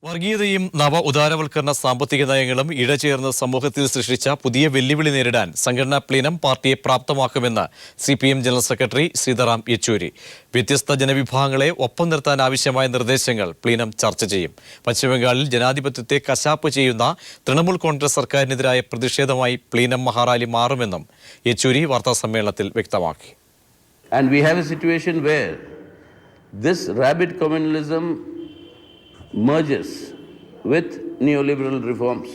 വർഗീയതയും നവ ഉദാരവൽക്കരണ സാമ്പത്തിക നയങ്ങളും ഇഴചേർന്ന് സമൂഹത്തിൽ സൃഷ്ടിച്ച പുതിയ വെല്ലുവിളി നേരിടാൻ സംഘടനാ പ്ലീനം പാർട്ടിയെ പ്രാപ്തമാക്കുമെന്ന് CPM general secretary Sitaram Yechury. വ്യത്യസ്ത ജനവിഭാഗങ്ങളെ ഒപ്പം നിർത്താൻ ആവശ്യമായ നിർദ്ദേശങ്ങൾ പ്ലീനം ചർച്ച ചെയ്യും. പശ്ചിമബംഗാളിൽ ജനാധിപത്യത്തെ കശാപ്പ് ചെയ്യുന്ന തൃണമൂൽ കോൺഗ്രസ് സർക്കാരിനെതിരായ പ്രതിഷേധമായി പ്ലീനം മഹാറാലി മാറുമെന്നും യെച്ചൂരി വാർത്താസമ്മേളനത്തിൽ വ്യക്തമാക്കി. And we have a situation where this rabid communalism merges with neoliberal reforms.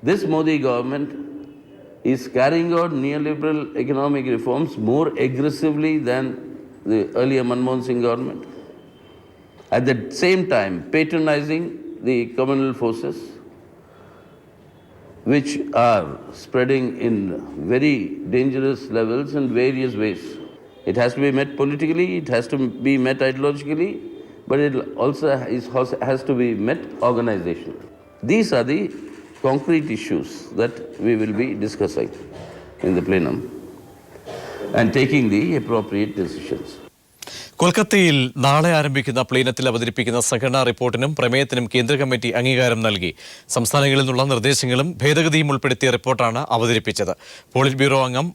This Modi government is carrying out neoliberal economic reforms more aggressively than the earlier Manmohan Singh government. At the same time, patronizing the communal forces, which are spreading in very dangerous levels in various ways. It has to be met politically, it has to be met ideologically, but it also has to be met organizationally. These are the concrete issues that we will be discussing in the plenum and taking the appropriate decisions. കൊൽക്കത്തയിൽ നാളെ ആരംഭിക്കുന്ന പ്ലീനത്തിൽ അവതരിപ്പിക്കുന്ന സംഘടനാ റിപ്പോർട്ടിനും പ്രമേയത്തിനും കേന്ദ്ര committee അംഗീകാരം നൽകി. സംസ്ഥാനങ്ങളിൽ നിന്നുള്ള നിർദ്ദേശങ്ങളും ഭേദഗതിയും ഉൾപ്പെടുത്തിയ റിപ്പോർട്ടാണ് അവതരിപ്പിച്ചത്. പോളിറ്റ് ബ്യൂറോ അംഗം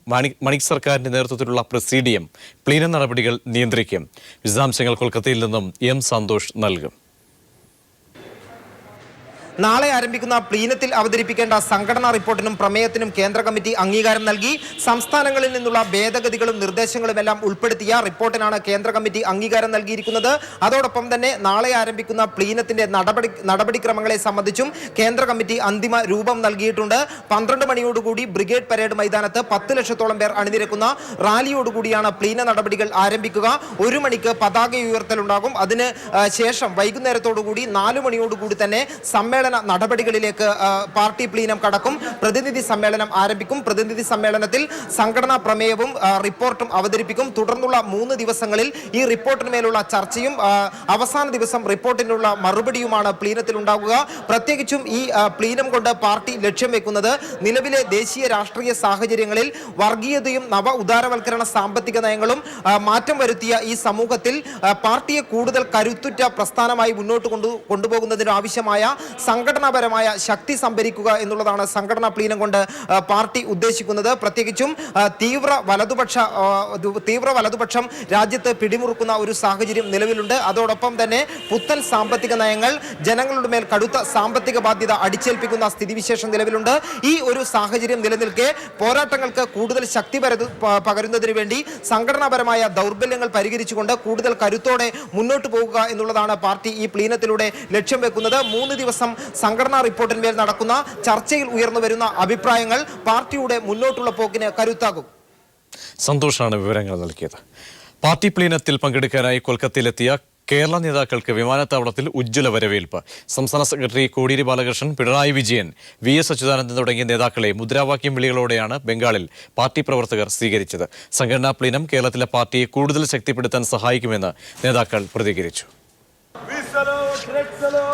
മണിക് സർക്കാരിന്റെ നേതൃത്വത്തിലുള്ള പ്രസിഡിയം പ്ലീനം നടപടികൾ നിയന്ത്രിക്കും. വിശദാംശങ്ങൾ കൊൽക്കത്തയിൽ നിന്നും സന്തോഷ് നൽകും. നാളെ ആരംഭിക്കുന്ന പ്ലീനത്തിൽ അവതരിപ്പിക്കേണ്ട സംഘടനാ റിപ്പോർട്ടിനും പ്രമേയത്തിനും കേന്ദ്ര കമ്മിറ്റി അംഗീകാരം നൽകി. സംസ്ഥാനങ്ങളിൽ നിന്നുള്ള ഭേദഗതികളും നിർദ്ദേശങ്ങളുമെല്ലാം ഉൾപ്പെടുത്തിയ റിപ്പോർട്ടിനാണ് കേന്ദ്ര കമ്മിറ്റി അംഗീകാരം നൽകിയിരിക്കുന്നത്. അതോടൊപ്പം തന്നെ നാളെ ആരംഭിക്കുന്ന പ്ലീനത്തിന്റെ നടപടിക്രമങ്ങളെ സംബന്ധിച്ചും കേന്ദ്ര കമ്മിറ്റി അന്തിമ രൂപം നൽകിയിട്ടുണ്ട്. 12 മണിയോടുകൂടി ബ്രിഗേഡ് പരേഡ് മൈതാനത്ത് 10 ലക്ഷത്തോളം പേർ അണിനിരക്കുന്ന റാലിയോടുകൂടിയാണ് പ്ലീന നടപടികൾ ആരംഭിക്കുക. 1 മണിക്ക് പതാക ഉയർത്തലുണ്ടാകും. അതിന് ശേഷം വൈകുന്നേരത്തോടുകൂടി 4 മണിയോടുകൂടി തന്നെ സമ്മേളന നടപടികളിലേക്ക് പാർട്ടി പ്ലീനം കടക്കും. പ്രതിനിധി സമ്മേളനം ആരംഭിക്കും. പ്രതിനിധി സമ്മേളനത്തിൽ സംഘടനാ പ്രമേയവും റിപ്പോർട്ടും അവതരിപ്പിക്കും. തുടർന്നുള്ള 3 ദിവസങ്ങളിൽ ഈ റിപ്പോർട്ടിന്മേലുള്ള ചർച്ചയും അവസാന ദിവസം റിപ്പോർട്ടിനുള്ള മറുപടിയുമാണ് പ്ലീനത്തിൽ ഉണ്ടാകുക. പ്രത്യേകിച്ചും ഈ പ്ലീനം കൊണ്ട് പാർട്ടി ലക്ഷ്യം വെക്കുന്നത് നിലവിലെ ദേശീയ രാഷ്ട്രീയ സാഹചര്യങ്ങളിൽ വർഗീയതയും നവ ഉദാരവൽക്കരണ സാമ്പത്തിക നയങ്ങളും മാറ്റം വരുത്തിയ ഈ സമൂഹത്തിൽ പാർട്ടിയെ കൂടുതൽ കരുത്തുറ്റ പ്രസ്ഥാനമായി മുന്നോട്ട് കൊണ്ടുപോകുന്നതിന് ആവശ്യമായ സംഘടനാപരമായ ശക്തി സംഭരിക്കുക എന്നുള്ളതാണ് സംഘടനാ പ്ലീനം കൊണ്ട് പാർട്ടി ഉദ്ദേശിക്കുന്നത്. പ്രത്യേകിച്ചും തീവ്ര വലതുപക്ഷം രാജ്യത്ത് പിടിമുറുക്കുന്ന ഒരു സാഹചര്യം നിലവിലുണ്ട്. അതോടൊപ്പം തന്നെ പുത്തൻ സാമ്പത്തിക നയങ്ങൾ ജനങ്ങളുടെ മേൽ കടുത്ത സാമ്പത്തിക ബാധ്യത അടിച്ചേൽപ്പിക്കുന്ന സ്ഥിതിവിശേഷം നിലവിലുണ്ട്. ഈ ഒരു സാഹചര്യം നിലനിൽക്കെ പോരാട്ടങ്ങൾക്ക് കൂടുതൽ ശക്തി പകരുന്നതിന് വേണ്ടി സംഘടനാപരമായ ദൗർബല്യങ്ങൾ പരിഹരിച്ചുകൊണ്ട് കൂടുതൽ കരുത്തോടെ മുന്നോട്ട് പോകുക എന്നുള്ളതാണ് പാർട്ടി ഈ പ്ലീനത്തിലൂടെ ലക്ഷ്യം വെക്കുന്നത്. 3 ദിവസം സംഘടനാ റിപ്പോർട്ടിന്മേൽ നടക്കുന്ന ചർച്ചയിൽ ഉയർന്നു വരുന്ന അഭിപ്രായങ്ങൾ പാർട്ടിയുടെ മുന്നോട്ടുള്ള പോക്കിന് കരുത്താകും. സന്തോഷാണ് വിവരങ്ങൾ നൽകിയത്. പാർട്ടി പ്ലീനത്തിൽ പങ്കെടുക്കാനായി കൊൽക്കത്തയിലെത്തിയ കേരള നേതാക്കൾക്ക് വിമാനത്താവളത്തിൽ ഉജ്ജ്വല വരവേൽപ്പ്. സംസ്ഥാന സെക്രട്ടറി കോടിയേരി ബാലകൃഷ്ണൻ, പിണറായി വിജയൻ, VS അച്യുതാനന്ദൻ തുടങ്ങിയ നേതാക്കളെ മുദ്രാവാക്യം വിളികളോടെയാണ് ബംഗാളിൽ പാർട്ടി പ്രവർത്തകർ സ്വീകരിച്ചത്. സംഘടനാ പ്ലീനം കേരളത്തിലെ പാർട്ടിയെ കൂടുതൽ ശക്തിപ്പെടുത്താൻ സഹായിക്കുമെന്ന് നേതാക്കൾ പ്രതികരിച്ചു.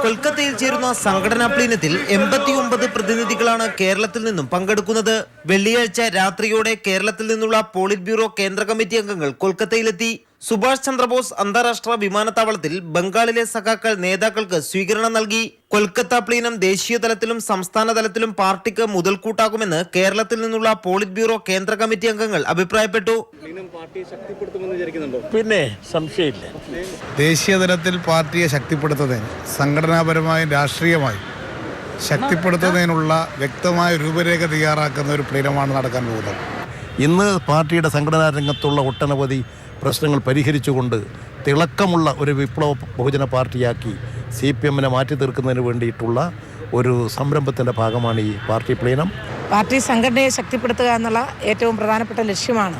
കൊൽക്കത്തയിൽ ചേരുന്ന സംഘടനാ പ്ലീനത്തിൽ 89 പ്രതിനിധികളാണ് കേരളത്തിൽ നിന്നും പങ്കെടുക്കുന്നത്. വെള്ളിയാഴ്ച രാത്രിയോടെ കേരളത്തിൽ നിന്നുള്ള പോളിറ്റ് ബ്യൂറോ കേന്ദ്ര കമ്മിറ്റി അംഗങ്ങൾ കൊൽക്കത്തയിലെത്തി. സുഭാഷ് ചന്ദ്രബോസ് അന്താരാഷ്ട്ര വിമാനത്താവളത്തിൽ ബംഗാളിലെ സഖാക്കൾ നേതാക്കൾക്ക് സ്വീകരണം നൽകി. കൊൽക്കത്ത പ്ലീനം ദേശീയ തലത്തിലും സംസ്ഥാന തലത്തിലും പാർട്ടിക്ക് മുതൽക്കൂട്ടാകുമെന്ന് കേരളത്തിൽ നിന്നുള്ള പോളിറ്റ് ബ്യൂറോ കേന്ദ്ര കമ്മിറ്റി അംഗങ്ങൾ അഭിപ്രായപ്പെട്ടു. പിന്നെ സംശയമില്ല, ദേശീയ തലത്തിൽ പാർട്ടിയെ ശക്തിപ്പെടുത്തുന്നതിന് സംഘടനാപരമായും രാഷ്ട്രീയമായും ശക്തിപ്പെടുത്തുന്നതിനുള്ള വ്യക്തമായ രൂപരേഖ തയ്യാറാക്കുന്ന ഒരു പ്ലീനമാണ് നടക്കാൻ പോകുന്നത്. ഇന്ന് പാർട്ടിയുടെ സംഘടനാ രംഗത്തുള്ള ഒട്ടനവധി പ്രശ്നങ്ങൾ പരിഹരിച്ചുകൊണ്ട് തിളക്കമുള്ള ഒരു വിപ്ലവ ബഹുജന പാർട്ടിയാക്കി CPM-നെ മാറ്റി തീർക്കുന്നതിന് വേണ്ടിയിട്ടുള്ള ഒരു സംരംഭത്തിൻ്റെ ഭാഗമാണ് ഈ പാർട്ടി പ്ലീനം. പാർട്ടി സംഘടനയെ ശക്തിപ്പെടുത്തുക എന്നുള്ള ഏറ്റവും പ്രധാനപ്പെട്ട ലക്ഷ്യമാണ്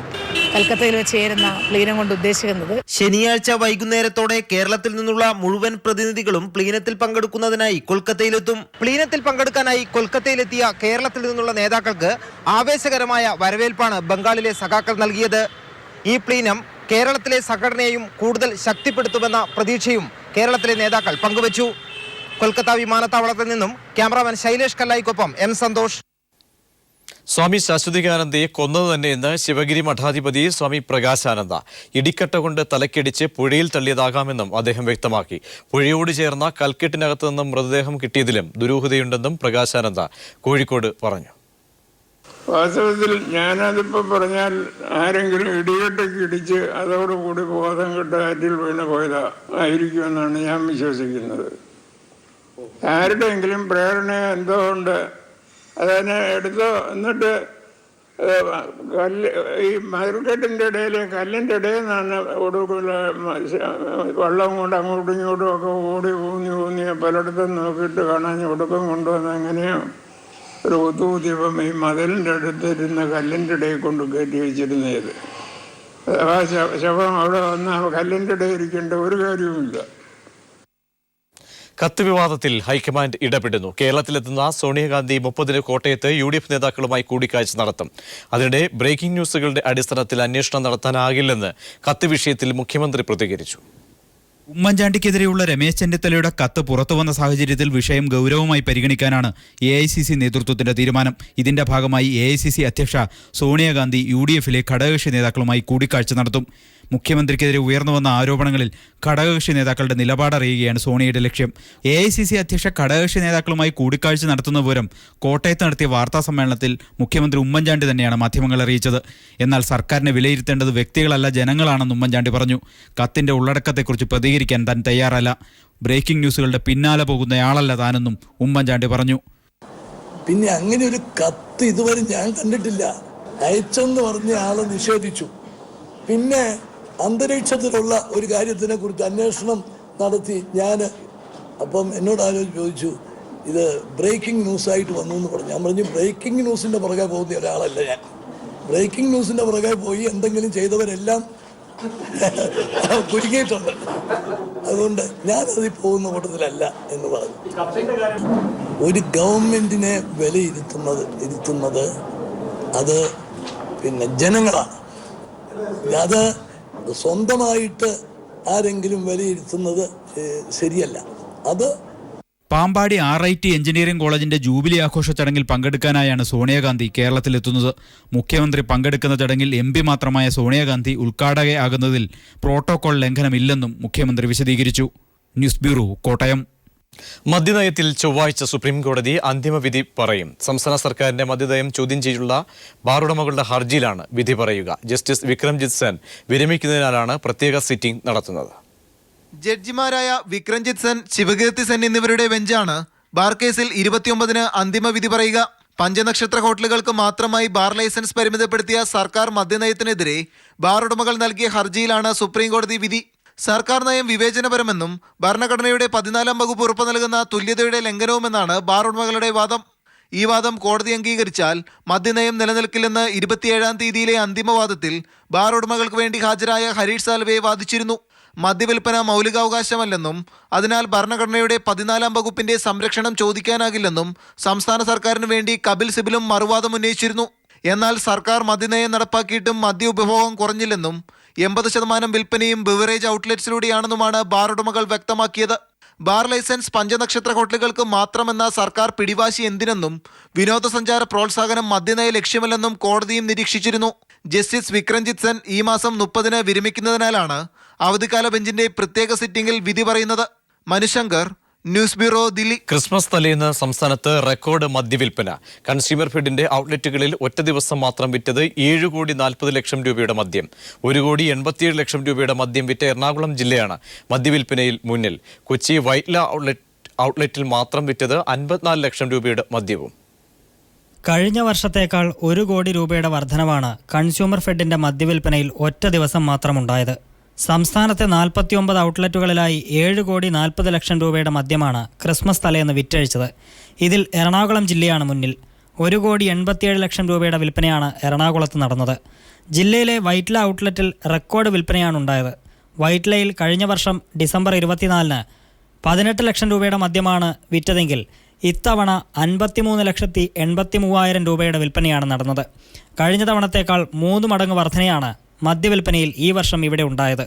കൽക്കത്തയിൽ വെച്ച് ചേരുന്ന പ്ലീനം കൊണ്ട് ഉദ്ദേശിക്കുന്നത്. ശനിയാഴ്ച വൈകുന്നേരത്തോടെ കേരളത്തിൽ നിന്നുള്ള മുഴുവൻ പ്രതിനിധികളും പ്ലീനത്തിൽ പങ്കെടുക്കുന്നതിനായി കൊൽക്കത്തയിലെത്തും. പ്ലീനത്തിൽ പങ്കെടുക്കാനായി കൊൽക്കത്തയിലെത്തിയ കേരളത്തിൽ നിന്നുള്ള നേതാക്കൾക്ക് ആവേശകരമായ വരവേൽപ്പാണ് ബംഗാളിലെ സഖാക്കൾ നൽകിയത്. ഈ പ്ലീനം കേരളത്തിലെ സംഘടനയെയും കൂടുതൽ ശക്തിപ്പെടുത്തുമെന്ന പ്രതീക്ഷയും കേരളത്തിലെ നേതാക്കൾ പങ്കുവച്ചു. കൊൽക്കത്ത വിമാനത്താവളത്തിൽ നിന്നും ക്യാമറാമാൻ ശൈലേഷ് കല്ലായിക്കൊപ്പം സന്തോഷ്. സ്വാമി ശാശ്വതികാനന്ദയെ കൊന്നത് തന്നെയെന്ന് ശിവഗിരി മഠാധിപതി സ്വാമി പ്രകാശാനന്ദ. ഇടിക്കട്ട കൊണ്ട് തലക്കടിച്ച് പുഴയിൽ തള്ളിയതാകാമെന്നും അദ്ദേഹം വ്യക്തമാക്കി. പുഴയോട് ചേർന്ന കൽക്കെട്ടിനകത്തു നിന്നും മൃതദേഹം കിട്ടിയതിലും ദുരൂഹതയുണ്ടെന്നും പ്രകാശാനന്ദ കോഴിക്കോട് പറഞ്ഞു. വാസ്തവത്തിൽ ഞാനതിപ്പോൾ പറഞ്ഞാൽ ആരെങ്കിലും ഇടികെട്ടൊക്കെ ഇടിച്ച് അതോടുകൂടി ബോധം കെട്ട് ആറ്റിൽ വീണ് പോയതാ ആയിരിക്കുമെന്നാണ് ഞാൻ വിശ്വസിക്കുന്നത്. ആരുടെയെങ്കിലും പ്രേരണ എന്തോ ഉണ്ട്, അതിനെ എടുത്തോ. എന്നിട്ട് ഈ മതിൽക്കെട്ടിൻ്റെ ഇടയിൽ കല്ലിൻ്റെ ഇടയിൽ നിന്നാണ് ഒടുക്കുള്ള വെള്ളം കൊണ്ട് അങ്ങോട്ടും ഇങ്ങോട്ടും ഒക്കെ ഓടി ഊന്നി പലയിടത്തും നോക്കിയിട്ട് കാണാൻ ഒടുക്കം കൊണ്ടുവന്ന് എങ്ങനെയോ ഒരു ഒത്തുകൂത്തിയപ്പം ഈ മതിലിൻ്റെ അടുത്തിരുന്ന കല്ലിൻ്റെ ഇടയിൽ കൊണ്ട് കയറ്റി വെച്ചിരുന്നത്. ആ ശവം അവിടെ വന്ന് ആ കല്ലിൻ്റെ ഇടയിൽ ഇരിക്കേണ്ട ഒരു കാര്യവുമില്ല. കത്ത് വിവാദത്തിൽ ഹൈക്കമാൻഡ് ഇടപെടുന്നു. കേരളത്തിലെത്തുന്ന സോണിയാഗാന്ധി 30-ന് കോട്ടയത്ത് UDF നേതാക്കളുമായി കൂടിക്കാഴ്ച നടത്തും. അതിനിടെ ബ്രേക്കിംഗ് ന്യൂസുകളുടെ അടിസ്ഥാനത്തിൽ അന്വേഷണം നടത്താനാകില്ലെന്ന് കത്ത് വിഷയത്തിൽ മുഖ്യമന്ത്രി പ്രതികരിച്ചു. ഉമ്മൻചാണ്ടിക്കെതിരെയുള്ള രമേശ് ചെന്നിത്തലയുടെ കത്ത് പുറത്തുവന്ന സാഹചര്യത്തിൽ വിഷയം ഗൗരവമായി പരിഗണിക്കാനാണ് AICC നേതൃത്വത്തിന്റെ തീരുമാനം. ഇതിന്റെ ഭാഗമായി AICC അധ്യക്ഷ സോണിയാഗാന്ധി UDF-ലെ ഘടകകക്ഷി നേതാക്കളുമായി കൂടിക്കാഴ്ച നടത്തും. മുഖ്യമന്ത്രിക്കെതിരെ ഉയർന്നുവന്ന ആരോപണങ്ങളിൽ ഘടകകക്ഷി നേതാക്കളുടെ നിലപാടറിയുകയാണ് സോണിയയുടെ ലക്ഷ്യം. AICC അധ്യക്ഷ ഘടകകക്ഷി നേതാക്കളുമായി കൂടിക്കാഴ്ച നടത്തുന്ന വിവരം കോട്ടയത്ത് നടത്തിയ വാർത്താ സമ്മേളനത്തിൽ മുഖ്യമന്ത്രി ഉമ്മൻചാണ്ടി തന്നെയാണ് മാധ്യമങ്ങളെ അറിയിച്ചത്. എന്നാൽ സർക്കാരിനെ വിലയിരുത്തേണ്ടത് വ്യക്തികളല്ല, ജനങ്ങളാണെന്ന് ഉമ്മൻചാണ്ടി പറഞ്ഞു. കത്തിന്റെ ഉള്ളടക്കത്തെക്കുറിച്ച് പ്രതികരിക്കാൻ താൻ തയ്യാറല്ല. ബ്രേക്കിംഗ് ന്യൂസുകളുടെ പിന്നാലെ പോകുന്നയാളല്ല താനെന്നും ഉമ്മൻചാണ്ടി പറഞ്ഞു. പിന്നെ അങ്ങനെ ഒരു കത്ത് ഇതുവരെ ഞാൻ കണ്ടിട്ടില്ല. അയച്ചെന്ന് പറഞ്ഞ ആളെ നിഷേധിച്ചു. പിന്നെ അന്തരീക്ഷത്തിലുള്ള ഒരു കാര്യത്തിനെ കുറിച്ച് അന്വേഷണം നടത്തി അപ്പം എന്നോട് ചോദിച്ചു, ഇത് ബ്രേക്കിംഗ് ന്യൂസായിട്ട് വന്നു എന്ന് പറഞ്ഞു. ഞാൻ പറഞ്ഞു, ബ്രേക്കിംഗ് ന്യൂസിൻ്റെ പുറകെ പോകുന്ന ഒരാളല്ല ഞാൻ. ബ്രേക്കിംഗ് ന്യൂസിൻ്റെ പുറകെ പോയി എന്തെങ്കിലും ചെയ്തവരെല്ലാം കുരുങ്ങിയിട്ടുണ്ട്. അതുകൊണ്ട് ഞാനതിൽ പോകുന്ന കൂട്ടത്തിലല്ല എന്ന് പറഞ്ഞു. ഒരു ഗവൺമെൻറ്റിനെ വിലയിരുത്തുന്നത് അത് പിന്നെ ജനങ്ങളാണ്. അത് സ്വന്തമായിട്ട് ആരെങ്കിലും വിലയിരുത്തുന്നത് ശരിയല്ല. അത് പാമ്പാടി RIT എഞ്ചിനീയറിംഗ് കോളേജിന്റെ ജൂബിലി ആഘോഷ ചടങ്ങിൽ പങ്കെടുക്കാനായാണ് സോണിയാഗാന്ധി കേരളത്തിലെത്തുന്നത്. മുഖ്യമന്ത്രി പങ്കെടുക്കുന്ന ചടങ്ങിൽ MP മാത്രമായ സോണിയാഗാന്ധി ഉദ്ഘാടകയാകുന്നതിൽ പ്രോട്ടോകോൾ ലംഘനമില്ലെന്നും മുഖ്യമന്ത്രി വിശദീകരിച്ചു. News bureau, Kottayam. മദ്യനയത്തിൽ ചൊവ്വാഴ്ച സുപ്രീം കോടതി അന്തിമവിധി പറയും. സംസ്ഥാന സർക്കാരിന്റെ മദ്യനയം ചോദ്യം ചെയ്തുള്ള ബാറുടമകളുടെ ഹർജിയിലാണ് വിധി പറയുക. ജസ്റ്റിസ് വിക്രംജിത്ത് സെൻ വിരമിക്കുന്നതിനാലാണ് പ്രത്യേക സിറ്റിംഗ് നടത്തുന്നത്. ജഡ്ജിമാരായ വിക്രംജിത്ത് സെൻ, ശിവകീർത്തി സെൻ എന്നിവരുടെ ബെഞ്ചാണ് ബാർ കേസിൽ 29-ന് അന്തിമ വിധി പറയുക. പഞ്ചനക്ഷത്ര ഹോട്ടലുകൾക്ക് മാത്രമായി ബാർ ലൈസൻസ് പരിമിതപ്പെടുത്തിയ സർക്കാർ മദ്യനയത്തിനെതിരെ ബാർ ഉടമകൾ നൽകിയ ഹർജിയിലാണ് സുപ്രീം കോടതി വിധി. സർക്കാർ നയം വിവേചനപരമെന്നും ഭരണഘടനയുടെ 14-ാം വകുപ്പ് ഉറപ്പു നൽകുന്ന തുല്യതയുടെ ലംഘനവുമെന്നാണ് ബാർ ഉടമകളുടെ വാദം. ഈ വാദം കോടതി അംഗീകരിച്ചാൽ മദ്യനയം നിലനിൽക്കില്ലെന്ന് 27-ാം തീയതിയിലെ അന്തിമവാദത്തിൽ ബാർ ഉടമകൾക്ക് വേണ്ടി ഹാജരായ ഹരീഷ് സാൽവെ വാദിച്ചിരുന്നു. മദ്യവിൽപ്പന മൗലികാവകാശമല്ലെന്നും അതിനാൽ ഭരണഘടനയുടെ 14-ാം വകുപ്പിന്റെ സംരക്ഷണം ചോദിക്കാനാകില്ലെന്നും സംസ്ഥാന സർക്കാരിന് വേണ്ടി കപിൽ സിബലും മറുവാദം ഉന്നയിച്ചിരുന്നു. എന്നാൽ സർക്കാർ മദ്യനയം നടപ്പാക്കിയിട്ടും മദ്യ ഉപഭോഗം കുറഞ്ഞില്ലെന്നും 80% വിൽപ്പനയും ബിവറേജ് ഔട്ട്ലെറ്റ്സിലൂടെയാണെന്നുമാണ് ബാർ ഉടമകൾ വ്യക്തമാക്കിയത്. ബാർ ലൈസൻസ് പഞ്ചനക്ഷത്ര ഹോട്ടലുകൾക്ക് മാത്രമെന്ന സർക്കാർ പിടിവാശി എന്തിനെന്നും വിനോദസഞ്ചാര പ്രോത്സാഹനം മദ്യനയ ലക്ഷ്യമല്ലെന്നും കോടതിയും നിരീക്ഷിച്ചിരുന്നു. ജസ്റ്റിസ് വിക്രംജിത്ത് സെൻ ഈ മാസം 30-ന് വിരമിക്കുന്നതിനാലാണ് അവധിക്കാല ബെഞ്ചിന്റെ പ്രത്യേക സിറ്റിംഗിൽ വിധി പറയുന്നത്. Manushankar, news bureau, Delhi. Christmas തലേന്ന് സംസ്ഥാനത്ത് റെക്കോർഡ് മദ്യവിൽപ്പന. കൺസ്യൂമർ ഫെഡിന്റെ ഔട്ട്ലെറ്റുകളിൽ ഒറ്റ ദിവസം മാത്രം വിറ്റത് 7,40,00,000 രൂപയുടെ മദ്യം. 1,87,00,000 രൂപയുടെ മദ്യം വിറ്റ എറണാകുളം ജില്ലയാണ് മദ്യവിൽപ്പനയിൽ മുന്നിൽ. കൊച്ചി വൈറ്റ്ല ഔട്ട്ലെറ്റിൽ മാത്രം വിറ്റത് 54 ലക്ഷം രൂപയുടെ മദ്യവും. കഴിഞ്ഞ വർഷത്തേക്കാൾ 1 കോടി രൂപയുടെ വർധനവാണ് കൺസ്യൂമർ ഫെഡിന്റെ മദ്യവിൽപ്പനയിൽ ഒറ്റ ദിവസം മാത്രമുണ്ടായത്. സംസ്ഥാനത്തെ 49 ഔട്ട്ലെറ്റുകളിലായി 7,40,00,000 രൂപയുടെ മദ്യമാണ് ക്രിസ്മസ് തലേന്ന് വിറ്റഴിച്ചത്. ഇതിൽ എറണാകുളം ജില്ലയാണ് മുന്നിൽ. 1,87,00,000 രൂപയുടെ വിൽപ്പനയാണ് എറണാകുളത്ത് നടന്നത്. ജില്ലയിലെ വൈറ്റ്ല ഔട്ട്ലെറ്റിൽ റെക്കോർഡ് വിൽപ്പനയാണ് ഉണ്ടായത്. വൈറ്റ്ലയിൽ കഴിഞ്ഞ വർഷം ഡിസംബർ 24-ന് 18 ലക്ഷം രൂപയുടെ മദ്യമാണ് വിറ്റതെങ്കിൽ ഇത്തവണ 53,83,000 രൂപയുടെ വിൽപ്പനയാണ് നടന്നത്. കഴിഞ്ഞ തവണത്തേക്കാൾ 3 മടങ്ങ് വർധനയാണ് മദ്യവിൽപ്പനയിൽ ഈ വർഷം ഇവിടെ ഉണ്ടായത്.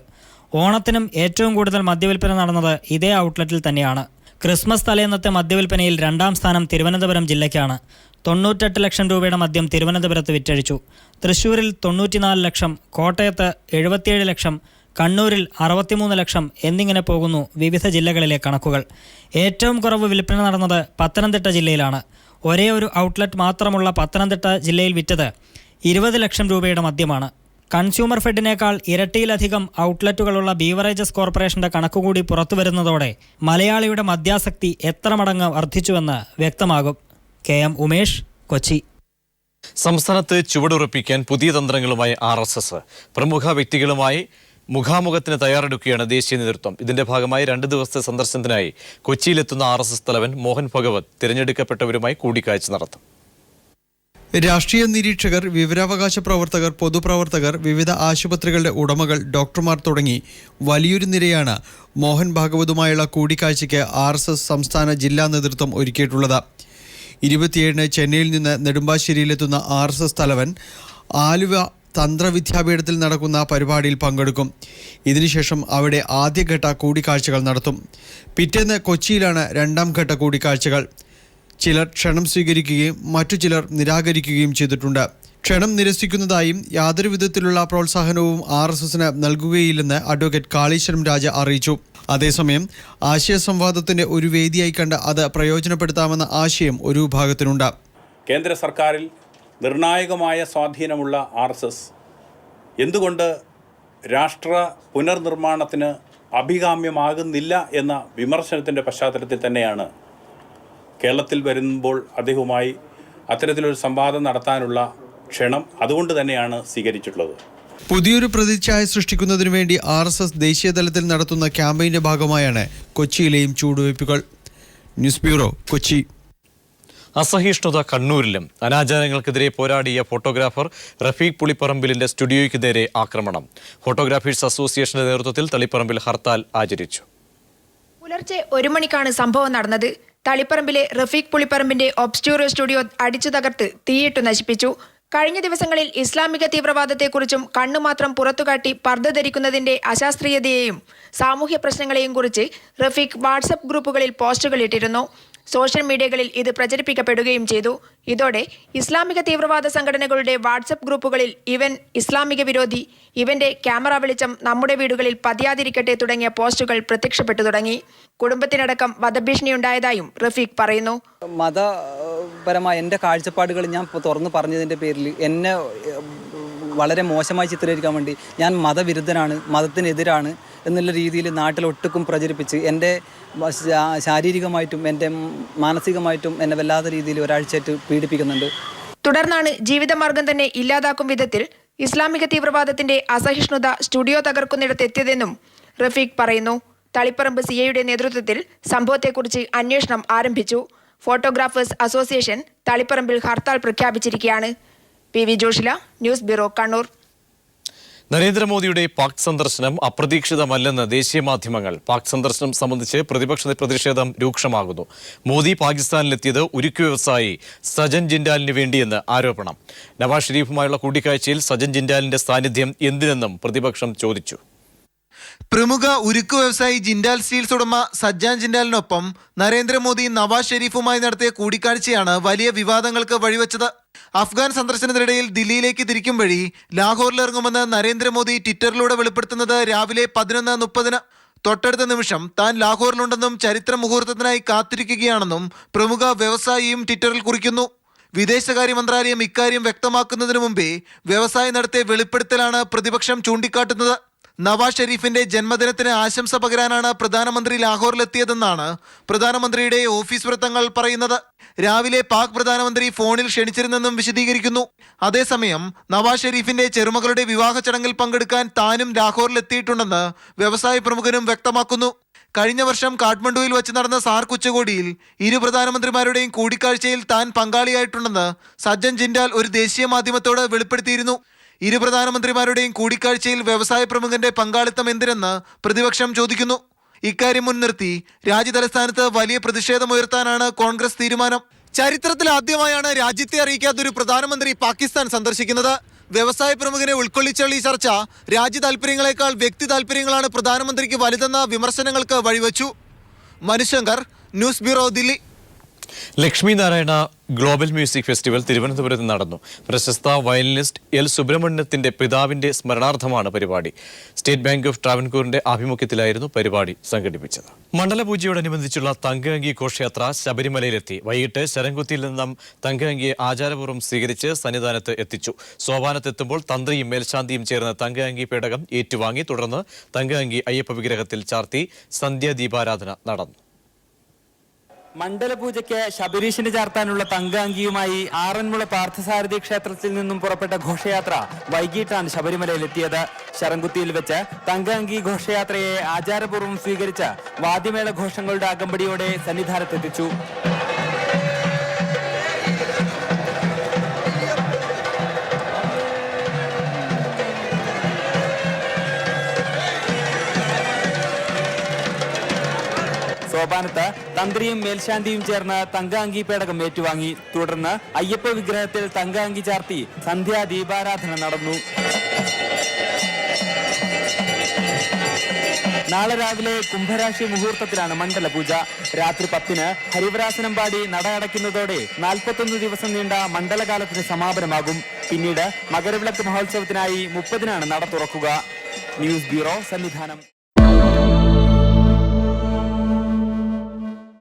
ഓണത്തിനും ഏറ്റവും കൂടുതൽ മദ്യവിൽപ്പന നടന്നത് ഇതേ ഔട്ട്ലെറ്റിൽ തന്നെയാണ്. ക്രിസ്മസ് തലേന്നത്തെ മദ്യവിൽപ്പനയിൽ 2ാം സ്ഥാനം തിരുവനന്തപുരം ജില്ലയ്ക്കാണ്. 98 ലക്ഷം രൂപയുടെ മദ്യം തിരുവനന്തപുരത്ത് വിറ്റഴിച്ചു. തൃശ്ശൂരിൽ 94 ലക്ഷം, കോട്ടയത്ത് 77 ലക്ഷം, കണ്ണൂരിൽ 63 ലക്ഷം എന്നിങ്ങനെ പോകുന്നു വിവിധ ജില്ലകളിലെ കണക്കുകൾ. ഏറ്റവും കുറവ് വിൽപ്പന നടന്നത് പത്തനംതിട്ട ജില്ലയിലാണ്. ഒരേ ഒരു ഔട്ട്ലെറ്റ് മാത്രമുള്ള പത്തനംതിട്ട ജില്ലയിൽ വിറ്റത് 20 ലക്ഷം രൂപയുടെ മദ്യമാണ്. കൺസ്യൂമർ ഫെഡിനേക്കാൾ ഇരട്ടിയിലധികം ഔട്ട്ലെറ്റുകളുള്ള ബീവറേജസ് കോർപ്പറേഷന്റെ കണക്കുകൂടി പുറത്തുവരുന്നതോടെ മലയാളിയുടെ മദ്യാസക്തി എത്ര മടങ്ങ് വർദ്ധിച്ചുവെന്ന് വ്യക്തമാകും. KM ഉമേഷ്, കൊച്ചി. സംസ്ഥാനത്ത് ചുവടുറപ്പിക്കാൻ പുതിയ തന്ത്രങ്ങളുമായി RSS. പ്രമുഖ വ്യക്തികളുമായി മുഖാമുഖത്തിന് തയ്യാറെടുക്കുകയാണ് ദേശീയ നേതൃത്വം. ഇതിന്റെ ഭാഗമായി 2 ദിവസത്തെ സന്ദർശനത്തിനായി കൊച്ചിയിലെത്തുന്ന RSS തലവൻ മോഹൻ ഭഗവത് തിരഞ്ഞെടുക്കപ്പെട്ടവരുമായി കൂടിക്കാഴ്ച നടത്തും. രാഷ്ട്രീയ നിരീക്ഷകർ, വിവരാവകാശ പ്രവർത്തകർ, പൊതുപ്രവർത്തകർ, വിവിധ ആശുപത്രികളുടെ ഉടമകൾ, ഡോക്ടർമാർ തുടങ്ങി വലിയൊരു നിരയാണ് മോഹൻ ഭാഗവതുമായുള്ള കൂടിക്കാഴ്ചയ്ക്ക് RSS സംസ്ഥാന ജില്ലാ നേതൃത്വം ഒരുക്കിയിട്ടുള്ളത്. 27-ന് ചെന്നൈയിൽ നിന്ന് നെടുമ്പാശ്ശേരിയിലെത്തുന്ന RSS തലവൻ ആലുവ തന്ത്രവിദ്യാപീഠത്തിൽ നടക്കുന്ന പരിപാടിയിൽ പങ്കെടുക്കും. ഇതിനുശേഷം അവിടെ ആദ്യഘട്ട കൂടിക്കാഴ്ചകൾ നടത്തും. പിറ്റേന്ന് കൊച്ചിയിലാണ് 2ാം ഘട്ട കൂടിക്കാഴ്ചകൾ. ചിലർ ക്ഷണം സ്വീകരിക്കുകയും മറ്റു ചിലർ നിരാകരിക്കുകയും ചെയ്തിട്ടുണ്ട്. ക്ഷണം നിരസിക്കുന്നതായും യാതൊരു വിധത്തിലുള്ള പ്രോത്സാഹനവും RSSന് നൽകുകയില്ലെന്ന് അഡ്വക്കേറ്റ് കാളീശ്വരം രാജ അറിയിച്ചു. അതേസമയം ആശയസംവാദത്തിന്റെ ഒരു വേദിയായി കണ്ട് അത് പ്രയോജനപ്പെടുത്താമെന്ന ആശയം ഒരു വിഭാഗത്തിനുണ്ട്. കേന്ദ്ര സർക്കാരിൽ നിർണായകമായ സ്വാധീനമുള്ള RSS എന്തുകൊണ്ട് രാഷ്ട്ര പുനർനിർമ്മാണത്തിന് അഭികാമ്യമാകുന്നില്ല എന്ന വിമർശനത്തിൻ്റെ പശ്ചാത്തലത്തിൽ തന്നെയാണ് കേരളത്തിൽ വരുമ്പോൾ അദ്ദേഹവുമായി അത്തരത്തിലൊരു സംവാദം നടത്താനുള്ള ക്ഷണം അതുകൊണ്ട് തന്നെയാണ് സ്വീകരിച്ചിട്ടുള്ളത്. പുതിയൊരു പ്രതിച്ഛായ സൃഷ്ടിക്കുന്നതിനു വേണ്ടി RSS ദേശീയ തലത്തിൽ നടത്തുന്ന ക്യാമ്പയിന്റെ ഭാഗമായാണ് കൊച്ചിയിലെയും ചൂടുവയ്പ്പുകൾ. News bureau, Kochi. അസഹിഷ്ണുത കണ്ണൂരിലും. അനാചാരങ്ങൾക്കെതിരെ പോരാടിയ ഫോട്ടോഗ്രാഫർ റഫീഖ് പുളിപ്പറമ്പിലിന്റെ സ്റ്റുഡിയോയ്ക്ക് നേരെ ആക്രമണം. ഫോട്ടോഗ്രാഫേഴ്സ് അസോസിയേഷന്റെ നേതൃത്വത്തിൽ തളിപ്പറമ്പിൽ ഹർത്താൽ ആചരിച്ചു. പുലർച്ചെ 1 മണിക്കാണ് സംഭവം നടന്നത്. തളിപ്പറമ്പിലെ റഫീഖ് പുളിപ്പറമ്പിന്റെ ഒബ്സ്ക്യൂറിയോ സ്റ്റുഡിയോ അടിച്ചു തകർത്ത് തീയിട്ടു നശിപ്പിച്ചു. കഴിഞ്ഞ ദിവസങ്ങളിൽ ഇസ്ലാമിക തീവ്രവാദത്തെക്കുറിച്ചും കണ്ണുമാത്രം പുറത്തുകാട്ടി പർദ്ദ ധരിക്കുന്നതിന്റെ അശാസ്ത്രീയതയെയും സാമൂഹ്യ പ്രശ്നങ്ങളെയും കുറിച്ച് റഫീഖ് വാട്സപ്പ് ഗ്രൂപ്പുകളിൽ പോസ്റ്റുകൾ ഇട്ടിരുന്നു. സോഷ്യൽ മീഡിയകളിൽ ഇത് പ്രചരിപ്പിക്കപ്പെടുകയും ചെയ്തു. ഇതോടെ ഇസ്ലാമിക തീവ്രവാദ സംഘടനകളുടെ വാട്സപ്പ് ഗ്രൂപ്പുകളിൽ ഇവൻ ഇസ്ലാമിക വിരോധി, ഇവന്റെ ക്യാമറ വെളിച്ചം നമ്മുടെ വീടുകളിൽ പതിയാതിരിക്കട്ടെ തുടങ്ങിയ പോസ്റ്റുകൾ പ്രത്യക്ഷപ്പെട്ടു തുടങ്ങി. കുടുംബത്തിനടക്കം വധഭീഷണിയുണ്ടായതായും റഫീഖ് പറയുന്നു. മതപരമായ എൻ്റെ കാഴ്ചപ്പാടുകൾ ഞാൻ തുറന്നു പറഞ്ഞതിൻ്റെ പേരിൽ എന്നെ വളരെ മോശമായി ചിത്രീകരിക്കാൻ വേണ്ടി ഞാൻ മതവിരുദ്ധനാണ്, മതത്തിനെതിരാണ് എന്നുള്ള രീതിയിൽ നാട്ടിലൊട്ടുക്കും പ്രചരിപ്പിച്ച് എൻ്റെ ശാരീരികമായിട്ടും എൻ്റെ മാനസികമായിട്ടും എന്നെ വല്ലാത്ത രീതിയിൽ ഒരാഴ്ചയായിട്ട് പീഡിപ്പിക്കുന്നുണ്ട്. തുടർന്നാണ് ജീവിതമാർഗം തന്നെ ഇല്ലാതാക്കും വിധത്തിൽ ഇസ്ലാമിക തീവ്രവാദത്തിന്റെ അസഹിഷ്ണുത സ്റ്റുഡിയോ തകർക്കുന്നിടത്തെത്തിയതെന്നും റഫീഖ് പറയുന്നു. തളിപ്പറമ്പ് CIയുടെ നേതൃത്വത്തിൽ സംഭവത്തെക്കുറിച്ച് അന്വേഷണം ആരംഭിച്ചു. ഫോട്ടോഗ്രാഫേഴ്സ് അസോസിയേഷൻ തളിപ്പറമ്പിൽ ഹർത്താൽ പ്രഖ്യാപിച്ചിരിക്കുകയാണ്. PV Joshila, news bureau, Kannur. നരേന്ദ്രമോദിയുടെ പാക് സന്ദർശനം അപ്രതീക്ഷിതമല്ലെന്ന് ദേശീയ മാധ്യമങ്ങൾ. പാക് സന്ദർശനം സംബന്ധിച്ച് പ്രതിപക്ഷ പ്രതിഷേധം രൂക്ഷമാകുന്നു. മോദി പാകിസ്ഥാനിലെത്തിയത് ഉരുക്ക് വ്യവസായി സജൻ ജിൻഡാലിന് വേണ്ടിയെന്ന് ആരോപണം. നവാസ് ഷെരീഫുമായുള്ള കൂടിക്കാഴ്ചയിൽ സജൻ ജിൻഡാലിന്റെ സാന്നിധ്യം എന്തിനെന്നും പ്രതിപക്ഷം ചോദിച്ചു. പ്രമുഖ ഉരുക്ക് വ്യവസായി ജിൻഡാൽ സ്റ്റീൽസ് ഉടമ സജ്ജാൻ ജിൻഡാലിനൊപ്പം നരേന്ദ്രമോദി നവാസ് ഷെരീഫുമായി നടത്തിയ കൂടിക്കാഴ്ചയാണ് വലിയ വിവാദങ്ങൾക്ക് വഴിവെച്ചത്. അഫ്ഗാൻ സന്ദർശനത്തിനിടയിൽ ദില്ലിയിലേക്ക് തിരിക്കും വഴി ലാഹോറിലിറങ്ങുമെന്ന് നരേന്ദ്രമോദി ട്വിറ്ററിലൂടെ വെളിപ്പെടുത്തുന്നത് രാവിലെ 11:30. തൊട്ടടുത്ത നിമിഷം താൻ ലാഹോറിലുണ്ടെന്നും ചരിത്ര മുഹൂർത്തത്തിനായി കാത്തിരിക്കുകയാണെന്നും പ്രമുഖ വ്യവസായിയും ട്വിറ്ററിൽ കുറിക്കുന്നു. വിദേശകാര്യ മന്ത്രാലയം ഇക്കാര്യം വ്യക്തമാക്കുന്നതിനു മുമ്പേ വ്യവസായി നടത്തിയ വെളിപ്പെടുത്തലാണ് പ്രതിപക്ഷം ചൂണ്ടിക്കാട്ടുന്നത്. നവാസ് ഷെരീഫിന്റെ ജന്മദിനത്തിന് ആശംസ പകരാനാണ് പ്രധാനമന്ത്രി ലാഹോറിലെത്തിയതെന്നാണ് പ്രധാനമന്ത്രിയുടെ ഓഫീസ് വൃത്തങ്ങൾ പറയുന്നത്. രാവിലെ പാക് പ്രധാനമന്ത്രി ഫോണിൽ ക്ഷണിച്ചിരുന്നെന്നും വിശദീകരിക്കുന്നു. അതേസമയം നവാസ് ഷെരീഫിന്റെ ചെറുമകളുടെ വിവാഹ ചടങ്ങിൽ പങ്കെടുക്കാൻ താനും ലാഹോറിലെത്തിയിട്ടുണ്ടെന്ന് വ്യവസായ പ്രമുഖനും വ്യക്തമാക്കുന്നു. കഴിഞ്ഞ വർഷം കാഠ്മണ്ഡുവിൽ വെച്ച് നടന്ന സാർക്ക് ഉച്ചകോടിയിൽ ഇരു പ്രധാനമന്ത്രിമാരുടെയും കൂടിക്കാഴ്ചയിൽ താൻ പങ്കാളിയായിട്ടുണ്ടെന്ന് സജ്ജൻ ജിൻഡാൽ ഒരു ദേശീയ മാധ്യമത്തോട് വെളിപ്പെടുത്തിയിരുന്നു. ഇരു പ്രധാനമന്ത്രിമാരുടെയും കൂടിക്കാഴ്ചയിൽ വ്യവസായ പ്രമുഖന്റെ പങ്കാളിത്തം എന്തിനെന്ന് പ്രതിപക്ഷം ചോദിക്കുന്നു. ഇക്കാര്യം മുൻനിർത്തി രാജ്യതലസ്ഥാനത്ത് വലിയ പ്രതിഷേധമുയർത്താനാണ് കോൺഗ്രസ് തീരുമാനം. ചരിത്രത്തിൽ ആദ്യമായാണ് രാജ്യത്തെ അറിയിക്കാത്തൊരു പ്രധാനമന്ത്രി പാകിസ്ഥാൻ സന്ദർശിക്കുന്നത്. വ്യവസായ പ്രമുഖനെ ഉൾക്കൊള്ളിച്ചുള്ള ഈ ചർച്ച രാജ്യ താൽപര്യങ്ങളെക്കാൾ വ്യക്തി താൽപര്യങ്ങളാണ് പ്രധാനമന്ത്രിക്ക് വലുതെന്ന വിമർശനങ്ങൾക്ക് വഴിവെച്ചു. Manushankar, news bureau, Delhi. Lakshmi Narayana global music festival തിരുവനന്തപുരത്ത് നടന്നു. പ്രശസ്ത വയലിനിസ്റ്റ് എൽ സുബ്രഹ്മണ്യത്തിന്റെ പിതാവിന്റെ സ്മരണാർത്ഥമാണ് പരിപാടി. സ്റ്റേറ്റ് ബാങ്ക് ഓഫ് ട്രാവൻകൂറിന്റെ ആഭിമുഖ്യത്തിലായിരുന്നു പരിപാടി സംഘടിപ്പിച്ചത്. മണ്ഡലപൂജയോടനുബന്ധിച്ചുള്ള തങ്കഅങ്കി ഘോഷയാത്ര ശബരിമലയിലെത്തി. വൈകിട്ട് ശരംകുത്തിയിൽ നിന്നും തങ്കഅങ്കിയെ ആചാരപൂർവ്വം സ്വീകരിച്ച് സന്നിധാനത്ത് എത്തിച്ചു. സോപാനത്തെത്തുമ്പോൾ തന്ത്രിയും മേൽശാന്തിയും ചേർന്ന് തങ്കഅങ്കി പേടകം ഏറ്റുവാങ്ങി. തുടർന്ന് തങ്കഅങ്കി അയ്യപ്പ വിഗ്രഹത്തിൽ ചാർത്തി സന്ധ്യാദീപാരാധന നടന്നു. മണ്ഡലപൂജയ്ക്ക് ശബരീഷിന് ചാർത്താനുള്ള തങ്കഅങ്കിയുമായി ആറന്മുള പാർത്ഥസാരഥി ക്ഷേത്രത്തിൽ നിന്നും പുറപ്പെട്ട ഘോഷയാത്ര വൈകിട്ടാണ് ശബരിമലയിലെത്തിയത്. ശരംകുത്തിയിൽ വെച്ച് തങ്കഅങ്കി ഘോഷയാത്രയെ ആചാരപൂർവ്വം സ്വീകരിച്ച് വാദ്യമേള ഘോഷങ്ങളുടെ അകമ്പടിയോടെ സന്നിധാനത്തെത്തിച്ചു. സോപാനത്ത് തന്ത്രിയും മേൽശാന്തിയും ചേർന്ന് തങ്കഅങ്കി പേടകം ഏറ്റുവാങ്ങി. തുടർന്ന് അയ്യപ്പ വിഗ്രഹത്തിൽ തങ്കഅങ്കി ചാർത്തി സന്ധ്യാ ദീപാരാധന നടന്നു. നാളെ രാവിലെ കുംഭരാശി മുഹൂർത്തത്തിലാണ് മണ്ഡലപൂജ. രാത്രി 10-ന് ഹരിവരാസനം പാടി നട അടയ്ക്കുന്നതോടെ 41 ദിവസം നീണ്ട മണ്ഡലകാലത്തിന് സമാപനമാകും. പിന്നീട് മകരവിളക്ക് മഹോത്സവത്തിനായി 30-നാണ് നട തുറക്കുക. News bureau, Sannidhanam.